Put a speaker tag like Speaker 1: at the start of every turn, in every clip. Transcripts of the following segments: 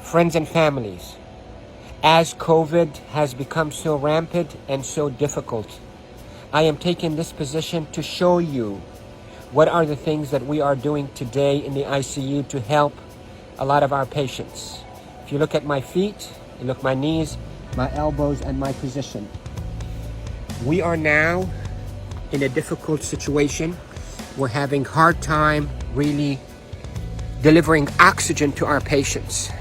Speaker 1: Friends and families, as COVID has become so rampant and so difficult, I am taking this position to show you what are the things that we are doing today in the ICU to help a lot of our patients. If you look at my feet, you look at my knees, my elbows, and my position. We are now in a difficult situation. We're having hard time really delivering oxygen to our patients.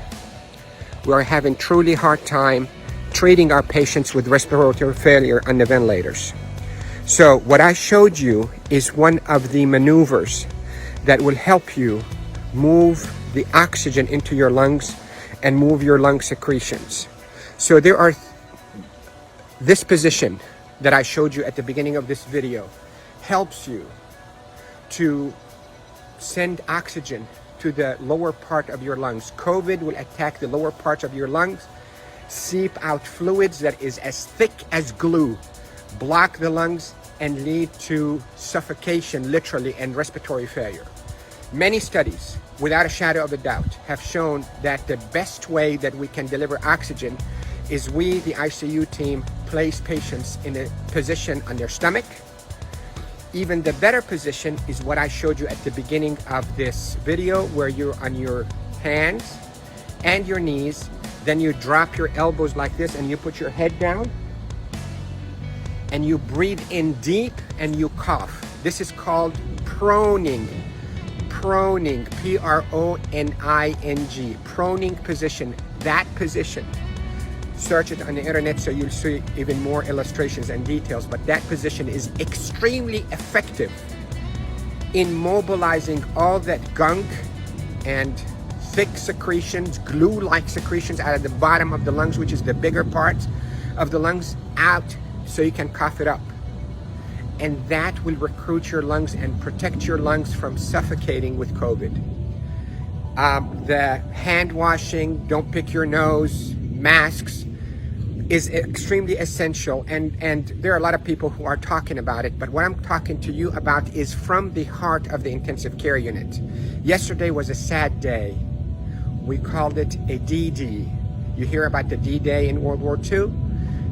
Speaker 1: We are having truly hard time treating our patients with respiratory failure on the ventilators. So what I showed you is one of the maneuvers that will help you move the oxygen into your lungs and move your lung secretions. So there are this position that I showed you at the beginning of this video helps you to send oxygen to the lower part of your lungs. COVID will attack the lower parts of your lungs, seep out fluids that is as thick as glue, block the lungs, and lead to suffocation, literally, and respiratory failure. Many studies, without a shadow of a doubt, have shown that the best way that we can deliver oxygen is we, the ICU team, place patients in a position on their stomach. Even the better position is what I showed you at the beginning of this video, where you're on your hands and your knees, then you drop your elbows like this and you put your head down and you breathe in deep and you cough. This is called proning. Proning, P-R-O-N-I-N-G, proning position. That position, search it on the internet so you'll see even more illustrations and details, but that position is extremely effective in mobilizing all that gunk and thick secretions, glue-like secretions out of the bottom of the lungs, which is the bigger part of the lungs, out so you can cough it up. And that will recruit your lungs and protect your lungs from suffocating with COVID. The hand washing, don't pick your nose, masks, is extremely essential, and there are a lot of people who are talking about it, but what I'm talking to you about is from the heart of the intensive care unit. Yesterday was a sad day. We called it a D-Day. You hear about the D-Day in World War II?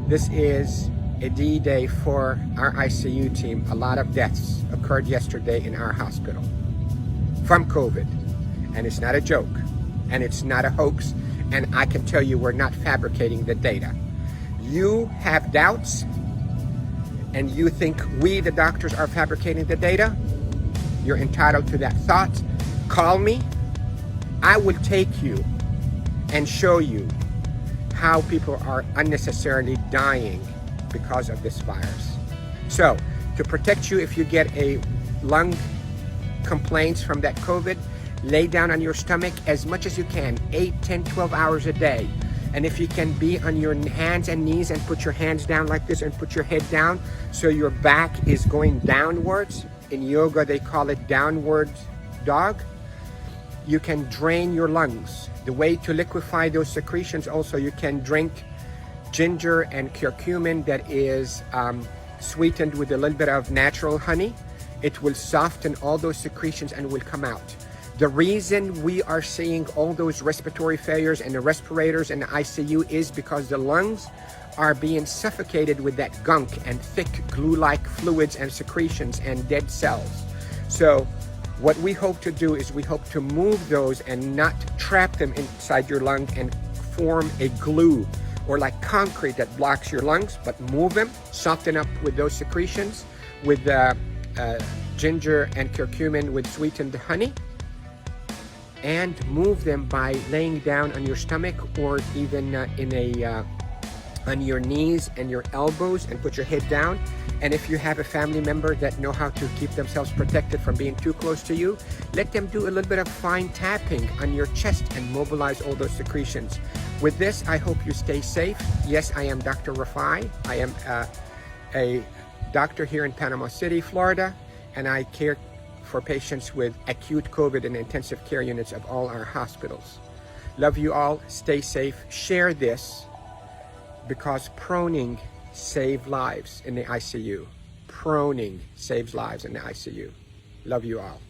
Speaker 1: This is a D-Day for our ICU team. A lot of deaths occurred yesterday in our hospital from COVID, and it's not a joke, and it's not a hoax, and I can tell you we're not fabricating the data. You have doubts and you think we, the doctors, are fabricating the data. You're entitled to that thought. Call me. I will take you and show you how people are unnecessarily dying because of this virus. So to protect you, if you get a lung complaints from that COVID, lay down on your stomach as much as you can, 8, 10, 12 hours a day. And if you can be on your hands and knees and put your hands down like this and put your head down so your back is going downwards. In yoga, they call it downward dog. You can drain your lungs. The way to liquefy those secretions, also you can drink ginger and curcumin that is sweetened with a little bit of natural honey. It will soften all those secretions and will come out. The reason we are seeing all those respiratory failures and the respirators in the ICU is because the lungs are being suffocated with that gunk and thick glue-like fluids and secretions and dead cells. So what we hope to do is we hope to move those and not trap them inside your lung and form a glue or like concrete that blocks your lungs, but move them, soften up with those secretions with ginger and curcumin with sweetened honey, and move them by laying down on your stomach or even on your knees and your elbows and put your head down. And if you have a family member that know how to keep themselves protected from being too close to you, let them do a little bit of fine tapping on your chest and mobilize all those secretions. With this, I hope you stay safe. Yes, I am Dr. Rafai. I am a doctor here in Panama City, Florida, and I care for patients with acute COVID in intensive care units of all our hospitals. Love you all. Stay safe. Share this because proning saves lives in the ICU. proning saves lives in the ICU. Love you all.